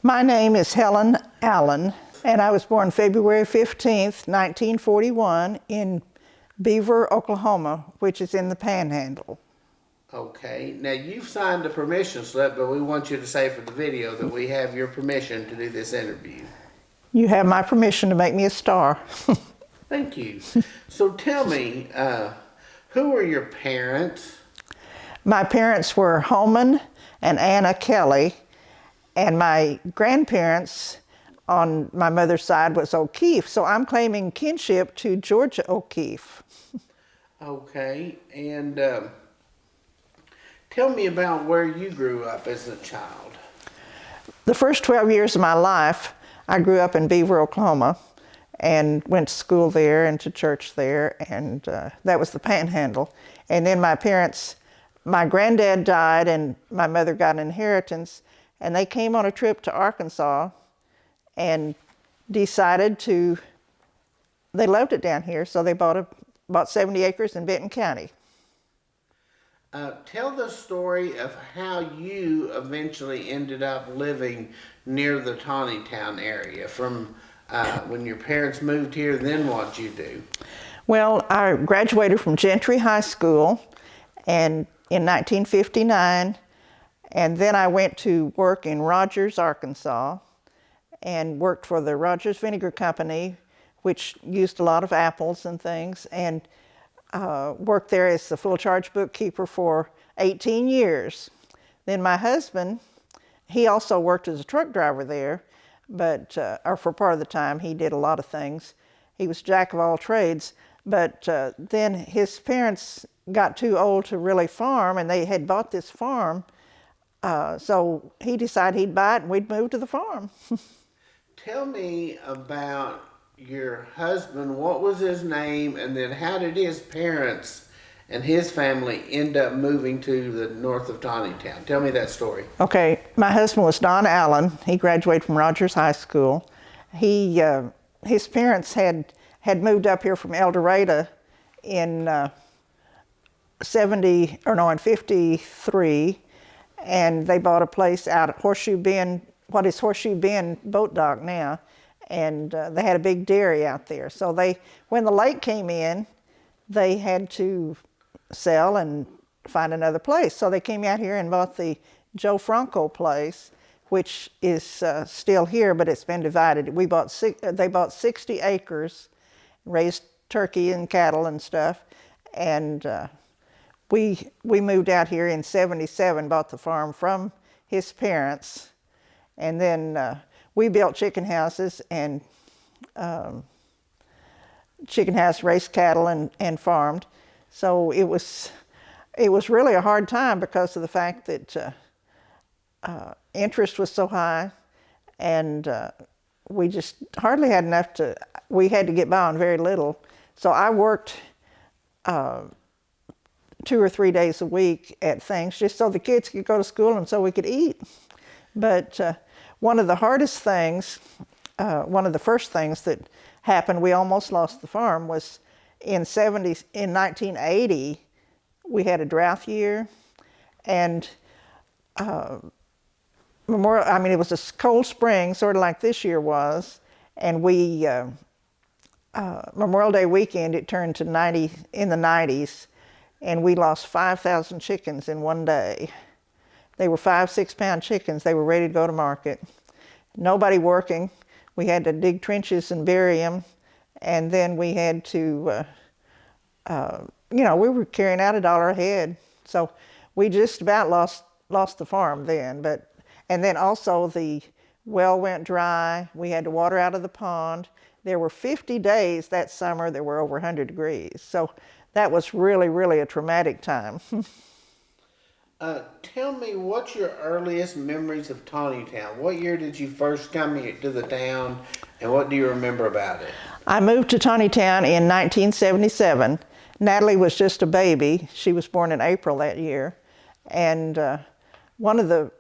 My name is Helen Allen, and I was born February 15th, 1941 in Beaver, Oklahoma, which is in the Panhandle. Okay, now you've signed a permission slip, but we want you to say for the video that we have your permission to do this interview. You have my permission to make me a star. Thank you. So tell me, who are your parents? My parents were Holman and Anna Kelly, and my grandparents on my mother's side was O'Keefe, so I'm claiming kinship to Georgia O'Keefe. Okay, and tell me about where you grew up as a child. The first 12 years of my life, I grew up in Beaver, Oklahoma, and went to school there and to church there, and that was the Panhandle. And then my granddad died and my mother got an inheritance, and they came on a trip to Arkansas and decided they loved it down here, so they bought 70 acres in Benton County. Tell the story of how you eventually ended up living near the Tontitown area from when your parents moved here, then what'd you do? Well, I graduated from Gentry High School and in 1959, and then I went to work in Rogers, Arkansas, and worked for the Rogers Vinegar Company, which used a lot of apples and things, and worked there as the full charge bookkeeper for 18 years. Then my husband, he also worked as a truck driver there, but or for part of the time he did a lot of things. He was jack of all trades, but then his parents got too old to really farm, and they had bought this farm, so he decided he'd buy it and we'd move to the farm. Tell me about your husband. What was his name, and then how did his parents and his family end up moving to the north of Tontitown? Tell me that story. Okay, my husband was Don Allen. He graduated from Rogers High School. His parents had moved up here from El Dorado in 53, and they bought a place out at Horseshoe Bend, what is Horseshoe Bend Boat Dock now, and they had a big dairy out there. So when the lake came in, they had to sell and find another place. So they came out here and bought the Joe Franco place, which is still here, but it's been divided. They bought 60 acres, raised turkey and cattle and stuff, and we moved out here in '77, bought the farm from his parents, and then we built chicken houses and raised cattle and farmed. So it was really a hard time because of the fact that interest was so high, and we just hardly had enough we had to get by on very little. So I worked 2 or 3 days a week at things just so the kids could go to school and so we could eat. But one of the hardest things, one of the first things that happened, we almost lost the farm, was in 1980, we had a drought year, and it was a cold spring, sort of like this year was, and Memorial Day weekend, it turned to 90 in the 90s, and we lost 5,000 chickens in one day. They were 5-6 pound chickens. They were ready to go to market. Nobody working. We had to dig trenches and bury them, and then we had to, we were carrying out $1 a head. So we just about lost the farm then. And then also the well went dry. We had to water out of the pond. There were 50 days that summer that were over 100 degrees. So that was really, really a traumatic time. Tell me, what's your earliest memories of Tontitown? What year did you first come here to the town, and what do you remember about it? I moved to Tontitown in 1977. Natalie was just a baby. She was born in April that year. And one of the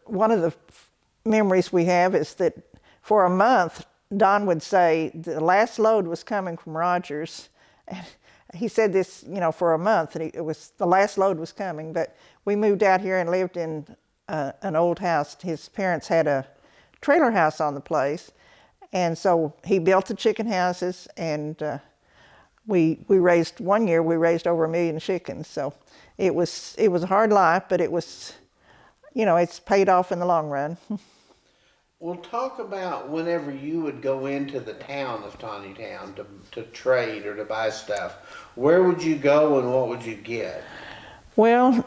memories we have is that for a month, Don would say the last load was coming from Rogers. He said this, for a month, and the last load was coming. But we moved out here and lived in an old house. His parents had a trailer house on the place. And so he built the chicken houses, and we raised, one year we raised over 1 million chickens. So it was a hard life, but it was, it's paid off in the long run. Well, talk about whenever you would go into the town of Tontitown to trade or to buy stuff. Where would you go and what would you get? Well,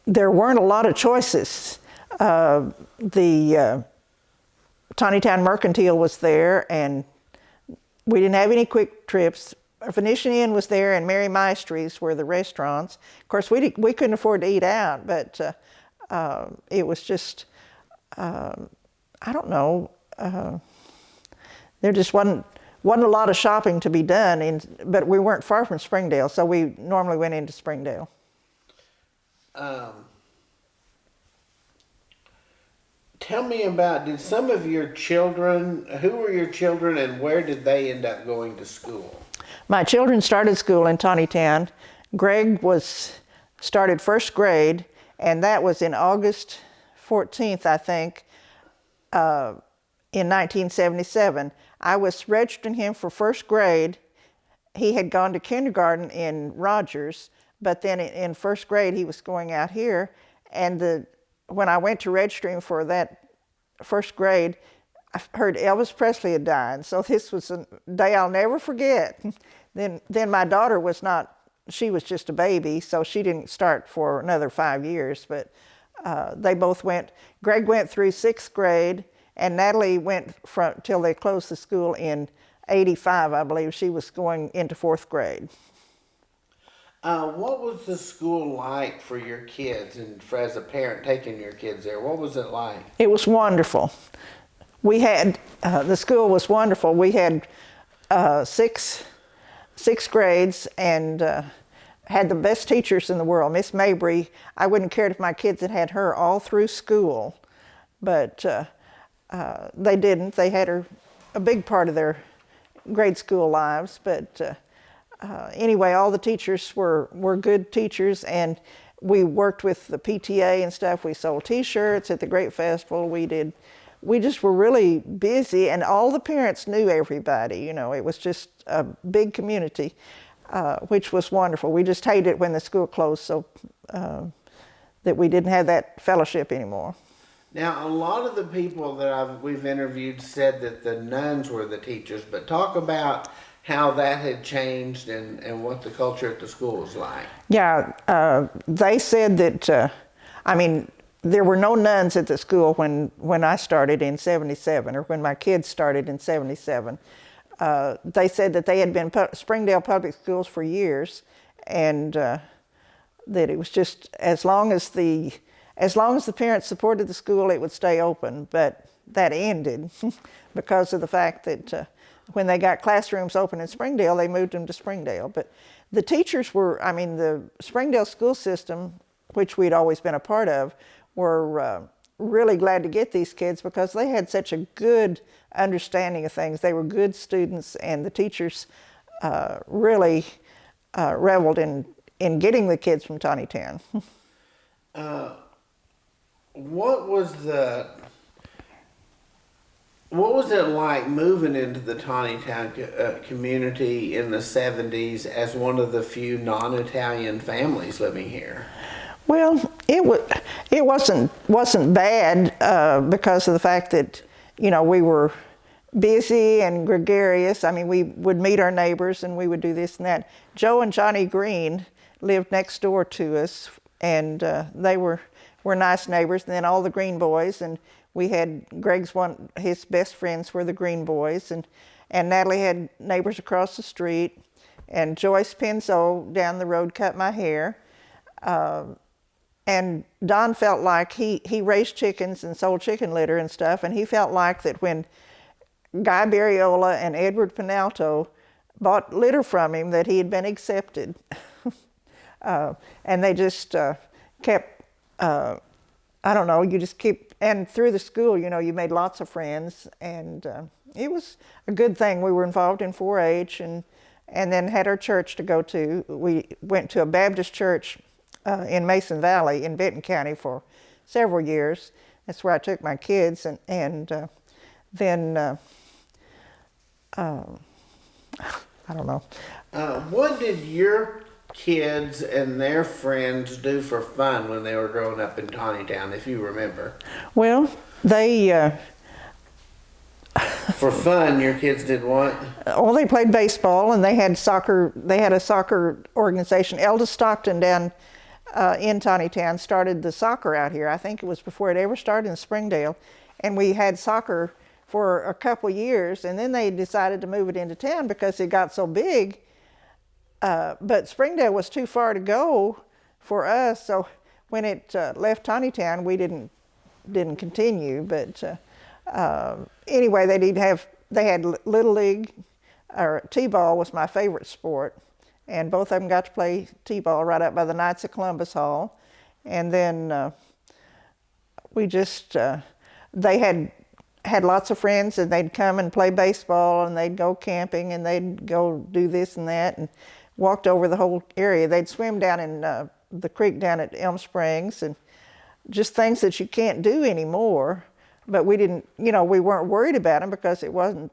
there weren't a lot of choices. The Tontitown Mercantile was there, and we didn't have any quick trips. Venetian Inn was there, and Mary Maestry's were the restaurants. Of course, we couldn't afford to eat out, but it was just, I don't know, there just wasn't a lot of shopping to be done, but we weren't far from Springdale, so we normally went into Springdale. Tell me about, did some of your children, who were your children and where did they end up going to school? My children started school in Tontitown. Greg started first grade, and that was in August 14th, I think, in 1977. I was registering him for first grade. He had gone to kindergarten in Rogers, but then in first grade he was going out here, and when I went to register him for that first grade, I heard Elvis Presley had died. So this was a day I'll never forget. Then my daughter she was just a baby, so she didn't start for another 5 years, but they both Greg went through 6th grade, and Natalie went till they closed the school in 85, I believe. She was going into 4th grade. What was the school like for your kids and for as a parent taking your kids there? What was it like? It was wonderful. We had, the school was wonderful. We had six grades and had the best teachers in the world. Miss Mabry, I wouldn't care if my kids had her all through school, but they didn't. They had her a big part of their grade school lives, but anyway, all the teachers were good teachers, and we worked with the PTA and stuff. We sold T-shirts at the Great Festival. We just were really busy, and all the parents knew everybody. It was just a big community, which was wonderful. We just hated it when the school closed, so that we didn't have that fellowship anymore. Now, a lot of the people that we've interviewed said that the nuns were the teachers, but talk about how that had changed and what the culture at the school was like. Yeah, they said that, there were no nuns at the school when I started in 77, or when my kids started in 77. They said that they had been Springdale Public Schools for years, and that it was just as long as the parents supported the school, it would stay open. But that ended because of the fact that when they got classrooms open in Springdale, they moved them to Springdale. But the teachers the Springdale school system, which we'd always been a part of, were really glad to get these kids because they had such a good understanding of things. They were good students, and the teachers really reveled in getting the kids from Tontitown. What was it like moving into the Tontitown community in the 70s as one of the few non-Italian families living here? Well, it wasn't bad because of the fact that we were busy and gregarious. We would meet our neighbors and we would do this and that. Joe and Johnny Green lived next door to us, and they were nice neighbors. And then all the Green boys, and we had his best friends were the Green boys, and Natalie had neighbors across the street, and Joyce Penzo down the road cut my hair. And Don felt like he raised chickens and sold chicken litter and stuff, and he felt like that when Guy Barriola and Edward Penalto bought litter from him, that he had been accepted. And they just kept, you just keep, and through the school, you made lots of friends, and it was a good thing. We were involved in 4-H and then had our church to go to. We went to a Baptist church in Mason Valley in Benton County for several years, That's where I took my kids, and then I don't know. What did your kids and their friends do for fun when they were growing up in Tontitown, if you remember? Well, they For fun, your kids did what? well, they played baseball, and they had soccer. They had a soccer organization. Eldest Stockton down in Tontitown started the soccer out here. I think it was before it ever started in Springdale, and we had soccer for a couple years, and then they decided to move it into town because it got so big. But Springdale was too far to go for us, so when it left Tontitown, we didn't continue. But anyway, they had Little League, or T-ball was my favorite sport, and both of them got to play T-ball right up by the Knights of Columbus Hall. And then we just they had lots of friends, and they'd come and play baseball, and they'd go camping, and they'd go do this and that, and walked over the whole area. They'd swim down in the creek down at Elm Springs, and just things that you can't do anymore. But we didn't, we weren't worried about them because it wasn't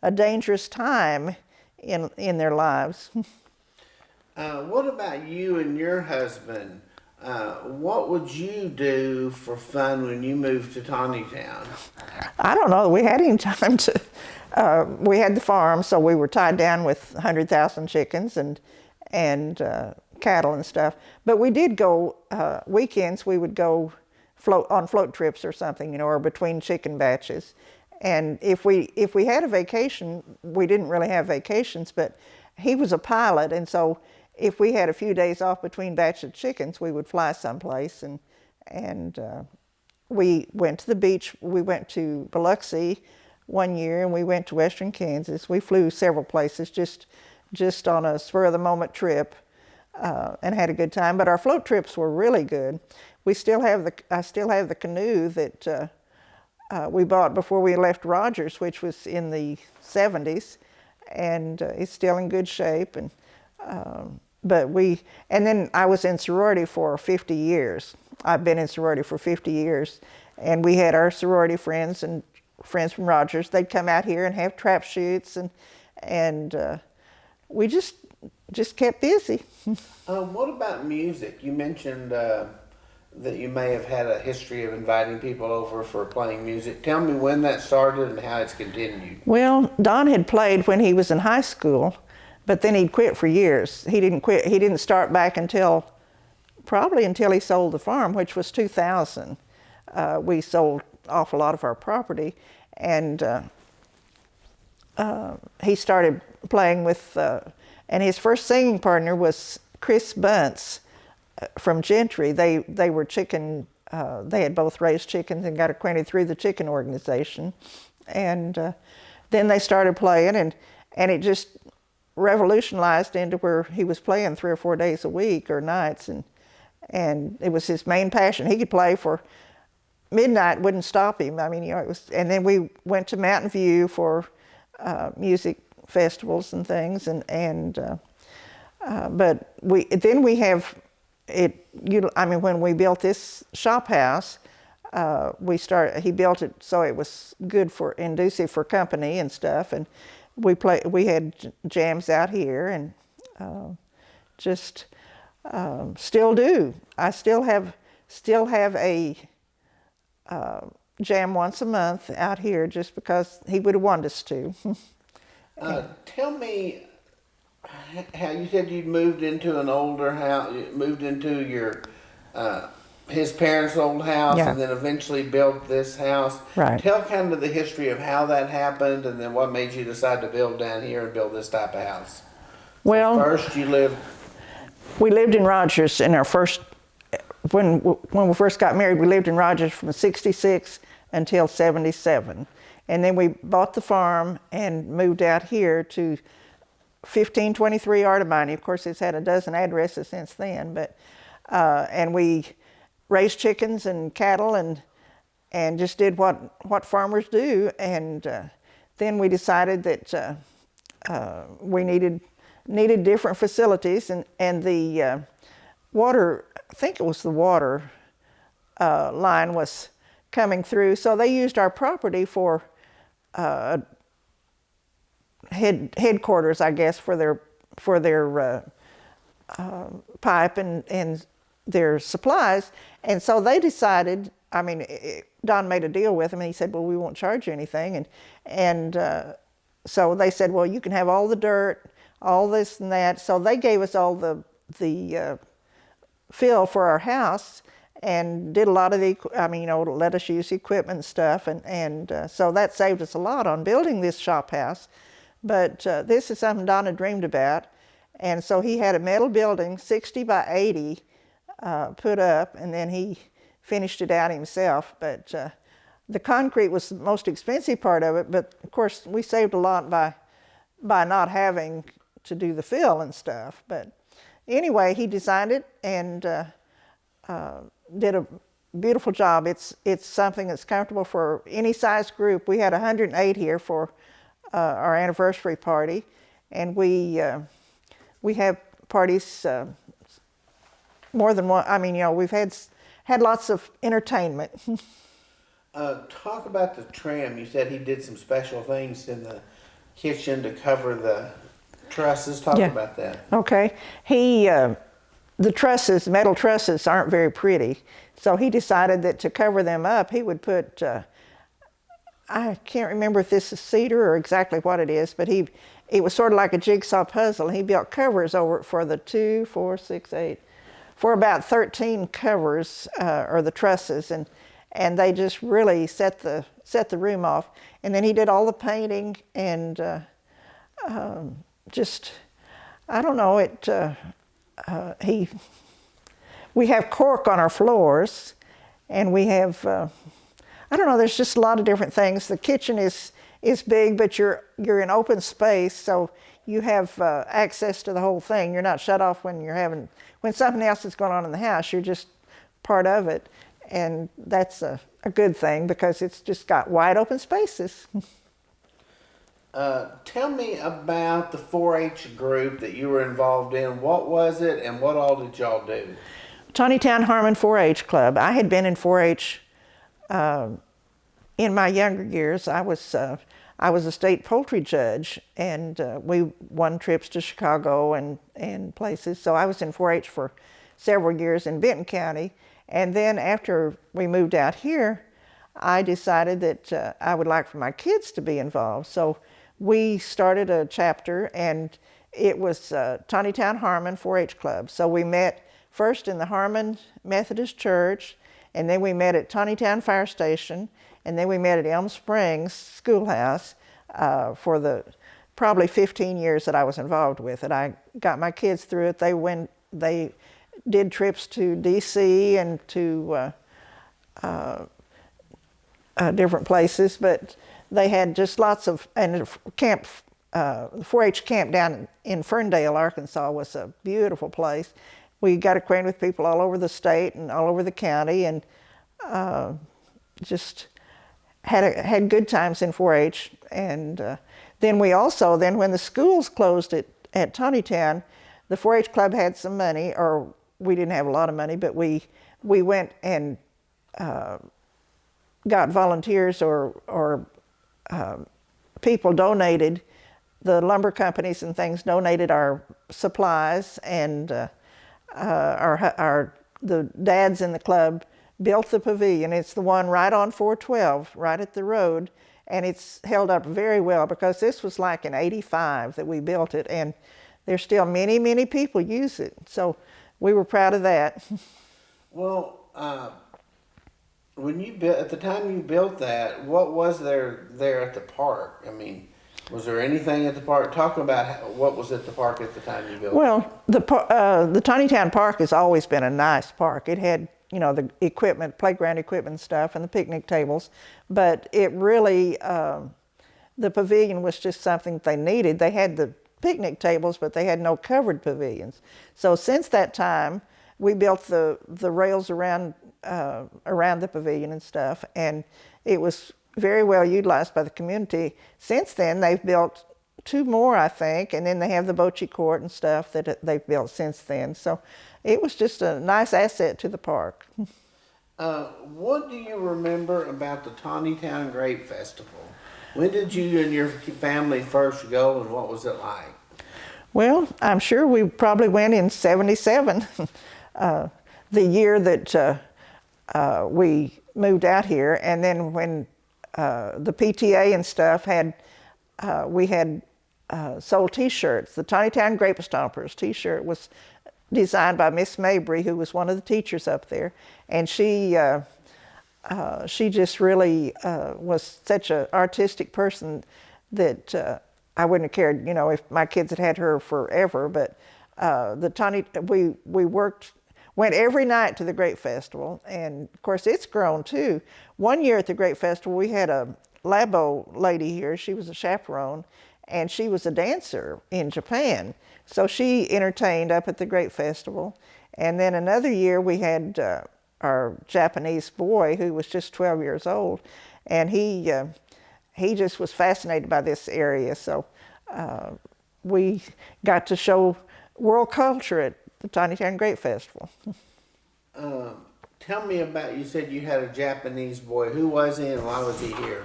a dangerous time in their lives. What about you and your husband? What would you do for fun when you moved to Tontitown? I don't know. We had any time to. We had the farm, so we were tied down with 100,000 chickens and cattle and stuff. But we did go weekends. We would go float trips or something, or between chicken batches. And if we had a vacation, we didn't really have vacations, but he was a pilot, and so if we had a few days off between batches of chickens, we would fly someplace, and we went to the beach. We went to Biloxi one year, and we went to western Kansas. We flew several places just on a spur of the moment trip, and had a good time. But our float trips were really good. I still have the canoe that we bought before we left Rogers, which was in the 70s, and it's still in good shape. And then I was in sorority for 50 years. I've been in sorority for 50 years, and we had our sorority friends and friends from Rogers. They'd come out here and have trap shoots, and we just kept busy. What about music? You mentioned that you may have had a history of inviting people over for playing music. Tell me when that started and how it's continued. Well, Don had played when he was in high school, but then he'd quit for years. He didn't quit. He didn't start back probably until he sold the farm, which was 2000. We sold off a lot of our property, and he started playing with, and his first singing partner was Chris Bunce from Gentry. They were chicken, they had both raised chickens and got acquainted through the chicken organization. And then they started playing, and it just revolutionized into where he was playing 3 or 4 days a week or nights, and it was his main passion. He could play for midnight, wouldn't stop him. I mean, it was. And then we went to Mountain View for music festivals and things, but we have it. When we built this shop house, he built it so it was good for inducive for company and stuff, and we had jams out here, and still do. I still have a jam once a month out here, just because he would have wanted us to. Tell me how you said you'd moved into an older house, moved into your his parents' old house, Yeah. and then eventually built this house. Right. Tell kind of the history of how that happened, and then what made you decide to build down here and build this type of house. Well, First, we lived in Rogers in our when we first got married. We lived in Rogers from '66 until '77, and then we bought the farm and moved out here to 1523 Artemine. Of course, it's had a dozen addresses since then, but and we raised chickens and cattle and just did what farmers do. And then we decided that we needed different facilities, and the water, I think it was the water line was coming through. So they used our property for headquarters, I guess, for their pipe and their supplies. And so they decided, I mean, Don made a deal with him, and he said, well, we won't charge you anything. And so they said, well, you can have all the dirt, all this and that. So they gave us all the fill for our house, and did a lot of the, let us use the equipment and stuff. And so that saved us a lot on building this shop house. But this is something Don had dreamed about. And so he had a metal building, 60 by 80, put up, and then he finished it out himself. But the concrete was the most expensive part of it. But of course, we saved a lot by not having to do the fill and stuff. But anyway, he designed it and did a beautiful job. It's something that's comfortable for any size group. We had 108 here for our anniversary party, and we have parties more than one. I mean, we've had lots of entertainment. Talk about the trim. You said he did some special things in the kitchen to cover the trusses. Talk about that. Okay. The trusses, metal trusses, aren't very pretty. So he decided that to cover them up, he would put, I can't remember if this is cedar or exactly what it is, but it was sort of like a jigsaw puzzle. He built covers over it for the 2, 4, 6, 8, for about 13 covers, or the trusses, and they just really set the room off. And then he did all the painting, and just, I don't know, we have cork on our floors, and we have, I don't know, there's just a lot of different things. The kitchen is big, but you're in open space, so you have access to the whole thing. You're not shut off when something else is going on in the house. You're just part of it, and that's a good thing because it's just got wide open spaces. Tell me about the 4-H group that you were involved in. What was it, and what all did y'all do? Tontitown Harmon 4-H Club. I had been in 4-H in my younger years. I was a state poultry judge, and we won trips to Chicago and places. So I was in 4-H for several years in Benton County. And then after we moved out here, I decided that I would like for my kids to be involved. So we started a chapter, and it was Tontitown Harmon 4-H Club. So we met first in the Harmon Methodist Church, and then we met at Tontitown Fire Station, and then we met at Elm Springs Schoolhouse for the probably 15 years that I was involved with it. I got my kids through it. They did trips to D.C. and to different places, but they had just lots of, and camp, the 4-H camp down in Ferndale, Arkansas was a beautiful place. We got acquainted with people all over the state and all over the county, and just had good times in 4-H. And then we also, when the schools closed at Tontitown, the 4-H club had some money, or we didn't have a lot of money, but we went and got volunteers or people donated, the lumber companies and things donated our supplies, and the dads in the club built the pavilion. It's the one right on 412, right at the road, and it's held up very well because this was like in '85 that we built it, and there's still many, many people use it. So we were proud of that. Well, when you built, at the time you built that, what was there at the park? I mean, was there anything at the park? Talk about what was at the park at the time you built it. Well, the Tontitown Park has always been a nice park. It had, the equipment, playground equipment and stuff, and the picnic tables, but it really, the pavilion was just something they needed. They had the picnic tables, but they had no covered pavilions. So since that time, we built the rails around the pavilion and stuff, and it was very well utilized by the community. Since then, they've built 2 more, I think, and then they have the bocce court and stuff that they've built since then. So it was just a nice asset to the park. What do you remember about the Tontitown Grape Festival? When did you and your family first go, and what was it like? Well, I'm sure we probably went in '77, the year that we moved out here. And then when the PTA and stuff had, we had sold T-shirts. The Tontitown Grape Stompers T-shirt was designed by Miss Mabry, who was one of the teachers up there. And she just really was such an artistic person that I wouldn't have cared, you know, if my kids had had her forever. But we went every night to the Grape Festival, and of course it's grown too. One year at the Grape Festival, we had a Labo lady here. She was a chaperone, and she was a dancer in Japan. So she entertained up at the Grape Festival. And then another year we had our Japanese boy, who was just 12 years old, and he just was fascinated by this area. So we got to show world culture at the Tontitown Grape Festival. Tell me about, you said you had a Japanese boy. Who was he and why was he here?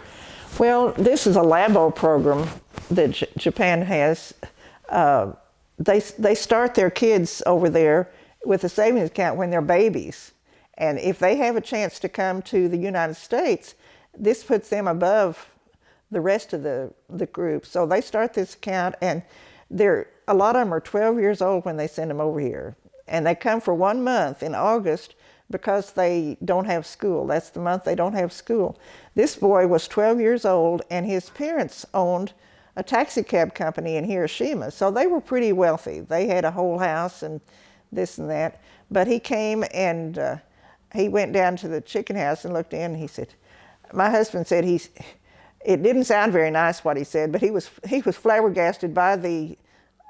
Well, this is a Labo program that Japan has. They start their kids over there with a savings account when they're babies. And if they have a chance to come to the United States, this puts them above the rest of the group. So they start this account, and a lot of them are 12 years old when they send them over here. And they come for 1 month in August because they don't have school. That's the month they don't have school. This boy was 12 years old, and his parents owned a taxi cab company in Hiroshima. So they were pretty wealthy. They had a whole house and this and that. But he came and he went down to the chicken house and looked in, and he said, my husband said it didn't sound very nice what he said, but he was flabbergasted by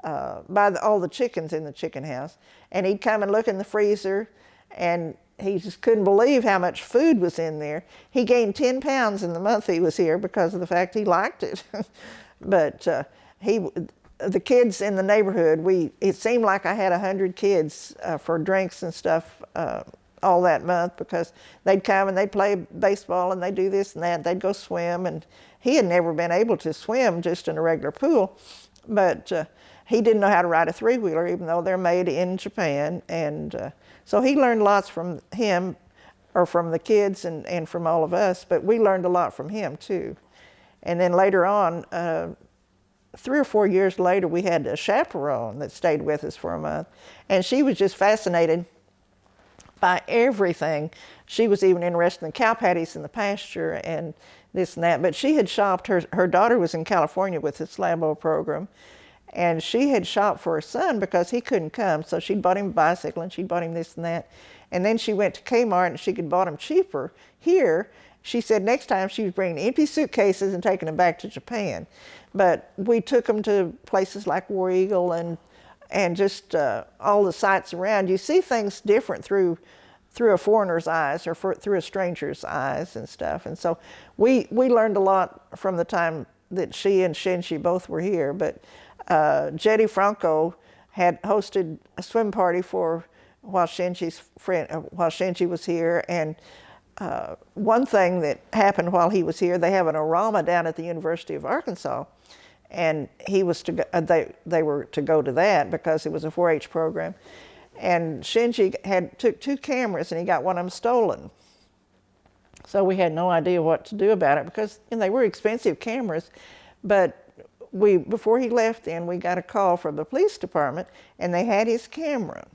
all the chickens in the chicken house. And he'd come and look in the freezer, and he just couldn't believe how much food was in there. He gained 10 pounds in the month he was here because of the fact he liked it. But the kids in the neighborhood, it seemed like I had 100 kids for drinks and stuff all that month, because they'd come and they'd play baseball and they'd do this and that. They'd go swim, and he had never been able to swim just in a regular pool, but he didn't know how to ride a three-wheeler, even though they're made in Japan. And so he learned lots from him, or from the kids and from all of us, but we learned a lot from him too. And then later on, 3 or 4 years later, we had a chaperone that stayed with us for a month, and she was just fascinated by everything. She was even interested in the cow patties in the pasture and this and that. But she had shopped, her daughter was in California with this Labo program, and she had shopped for her son because he couldn't come. So she'd bought him a bicycle, and she'd bought him this and that. And then she went to Kmart, and she could bought him cheaper here. She said next time she was bringing empty suitcases and taking them back to Japan. But we took them to places like War Eagle and just all the sites around. You see things different through a foreigner's eyes, or through a stranger's eyes and stuff. And so we learned a lot from the time that she and Shinji both were here. But Jetty Franco had hosted a swim party while Shinji was here. And one thing that happened while he was here, they have an orama down at the University of Arkansas, and he was to go, they were to go to that because it was a 4-H program. And Shinji took 2 cameras, and he got one of them stolen. So we had no idea what to do about it, because they were expensive cameras. But before he left, then we got a call from the police department, and they had his camera.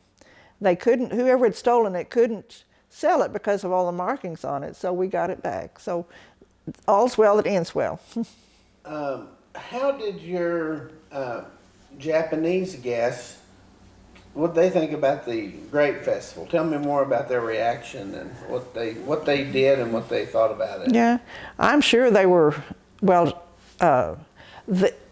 Whoever had stolen it couldn't sell it because of all the markings on it. So we got it back. So all's well that ends well. How did your Japanese guests, what they think about the Grape Festival? Tell me more about their reaction and what they did and what they thought about it. Yeah, I'm sure they were, well,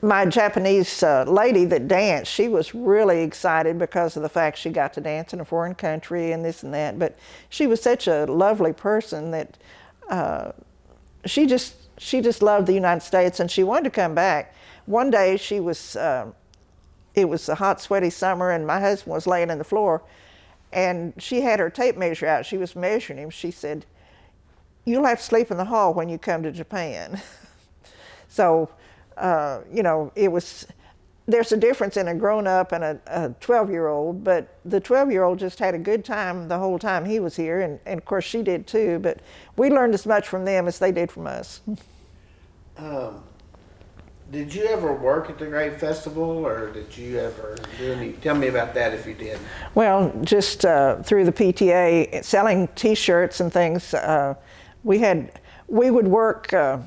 my Japanese lady that danced, she was really excited because of the fact she got to dance in a foreign country and this and that. But she was such a lovely person that she just loved the United States, and she wanted to come back. One day it was a hot, sweaty summer, and my husband was laying on the floor, And she had her tape measure out. She was measuring him. She said, "You'll have to sleep in the hall when you come to Japan." So, you know, there's a difference in a grown-up and a 12-year-old, but the 12-year-old just had a good time the whole time he was here, and of course she did too, but we learned as much from them as they did from us. Did you ever work at the Grape Festival, or did you ever do any? Tell me about that if you did. Well, just through the PTA, selling T-shirts and things, we would work, I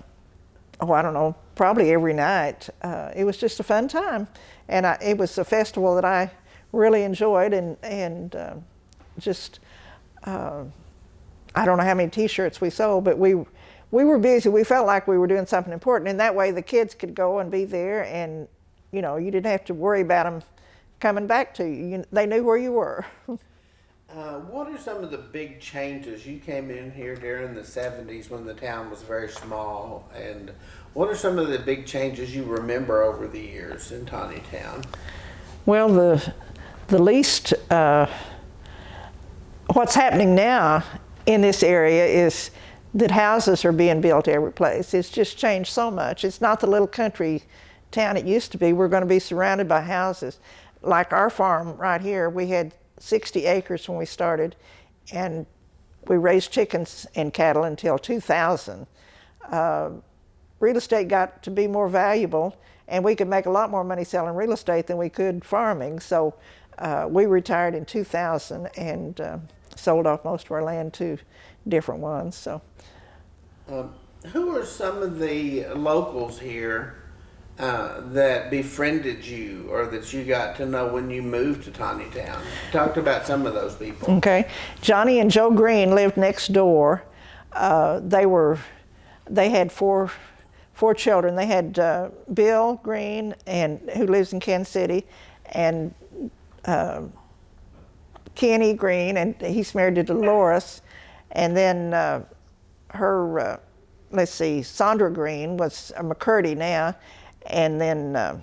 don't know, probably every night. It was just a fun time, and it was a festival that I really enjoyed, and just I don't know how many T-shirts we sold, but we were busy. We felt like we were doing something important, and that way the kids could go and be there, and you know, you didn't have to worry about them coming back to you. They knew where you were. What are some of the big changes? You came in here during the 70s when the town was very small, and what are some of the big changes you remember over the years in Tontitown? Well, the least, what's happening now in this area is that houses are being built every place. It's just changed so much. It's not the little country town it used to be. We're going to be surrounded by houses. Like our farm right here, we had 60 acres when we started, and we raised chickens and cattle until 2000. Real estate got to be more valuable, and we could make a lot more money selling real estate than we could farming. So we retired in 2000 and sold off most of our land to different ones. So, who are some of the locals here that befriended you, or that you got to know when you moved to Tontitown? Talk about some of those people. Okay, Johnny and Joe Green lived next door. They had four children. They had Bill Green, who lives in Kansas City, and Kenny Green, and he's married to Dolores. And then her, let's see, Sandra Green was a McCurdy now. And then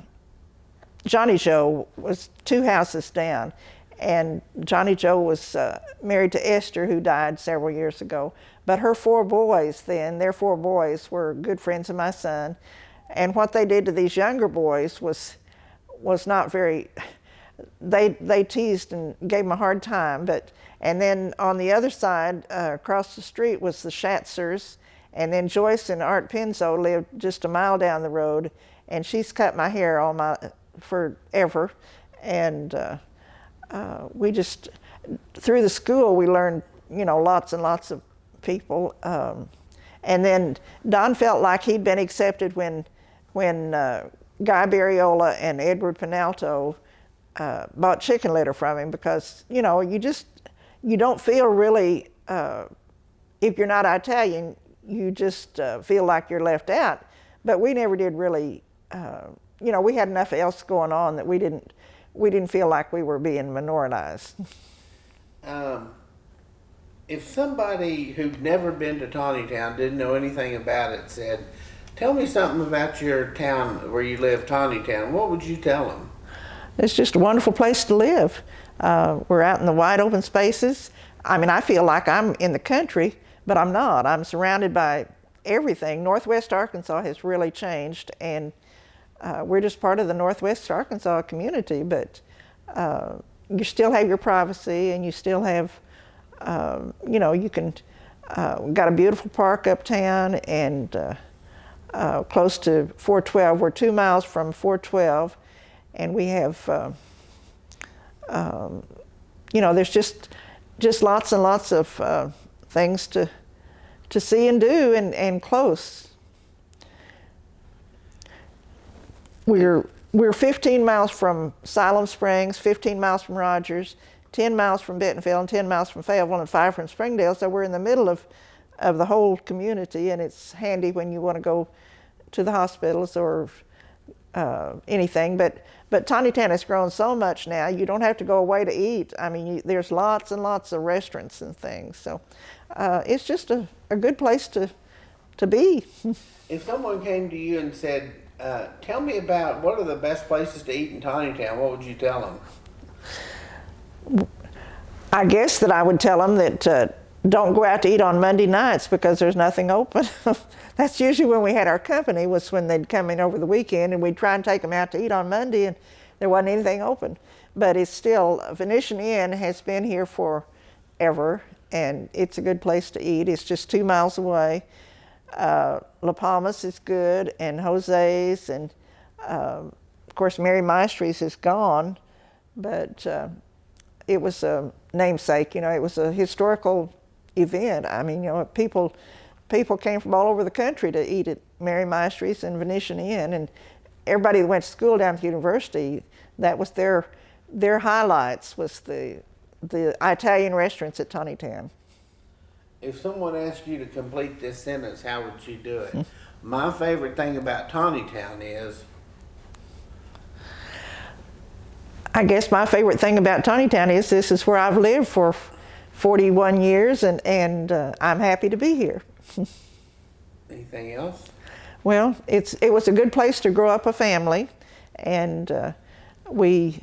Johnny Joe was 2 houses down. And Johnny Joe was married to Esther, who died several years ago. But her 4 boys then, their 4 boys were good friends of my son. And what they did to these younger boys was not very, they teased and gave them a hard time. And then on the other side, across the street, was the Schatzers. And then Joyce and Art Penzo lived just a mile down the road. And she's cut my hair forever. And we just, through the school, we learned, you know, lots and lots of people. And then Don felt like he'd been accepted when Guy Barriola and Edward Penalto bought chicken litter from him, because, you know, you don't feel really, if you're not Italian, you just feel like you're left out. But we never did really, you know, we had enough else going on that we didn't feel like we were being minoritized. If somebody who'd never been to Tontitown, didn't know anything about it, said, "Tell me something about your town where you live, Tontitown," what would you tell them? It's just a wonderful place to live. We're out in the wide open spaces. I mean, I feel like I'm in the country, but I'm not. I'm surrounded by everything. Northwest Arkansas has really changed, and we're just part of the Northwest Arkansas community, but you still have your privacy, and you still have, you know, you can, got a beautiful park uptown, and close to 412. We're 2 miles from 412, and we have, you know, there's just lots and lots of things to see and do, and close. We're 15 miles from Siloam Springs, 15 miles from Rogers, 10 miles from Bentonville, and 10 miles from Fayetteville, and 5 from Springdale. So we're in the middle of the whole community, and it's handy when you want to go to the hospitals or anything. But Tontitown has grown so much now, you don't have to go away to eat. I mean, there's lots and lots of restaurants and things. So it's just a good place to be. If someone came to you and said, "Tell me about what are the best places to eat in Tontitown," what would you tell them? I guess that I would tell them that don't go out to eat on Monday nights because there's nothing open. That's usually when we had our company, was when they'd come in over the weekend, and we'd try and take them out to eat on Monday, and there wasn't anything open. But it's still, Venetian Inn has been here forever, and it's a good place to eat. It's just 2 miles away. La Palmas is good, and Jose's, and of course Mary Maestri's is gone, but it was a namesake, you know, it was a historical event. I mean, you know, people came from all over the country to eat at Mary Maestri's and Venetian Inn, and everybody that went to school down at the university, that was their highlights, was the Italian restaurants at Tontitown. If someone asked you to complete this sentence, how would you do it? My favorite thing about Tontitown is... I guess my favorite thing about Tontitown is this is where I've lived for 41 years, and I'm happy to be here. Anything else? Well, it was a good place to grow up a family, and we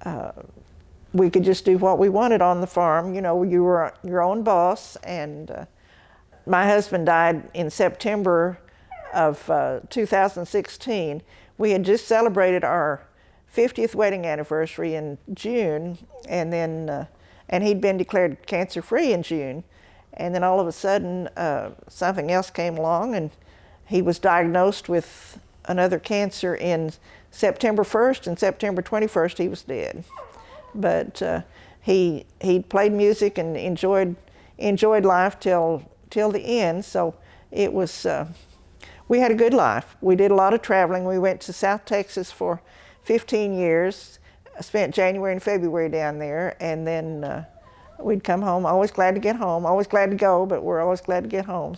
could just do what we wanted on the farm. You know, you were your own boss, and my husband died in September of 2016. We had just celebrated our 50th wedding anniversary in June, and then and he'd been declared cancer-free in June, and then all of a sudden something else came along, and he was diagnosed with another cancer in September 1st, and September 21st he was dead. But he played music and enjoyed life till the end. So it was we had a good life. We did a lot of traveling. We went to South Texas for 15 years. I spent January and February down there, and then we'd come home. Always glad to get home. Always glad to go, but we're always glad to get home.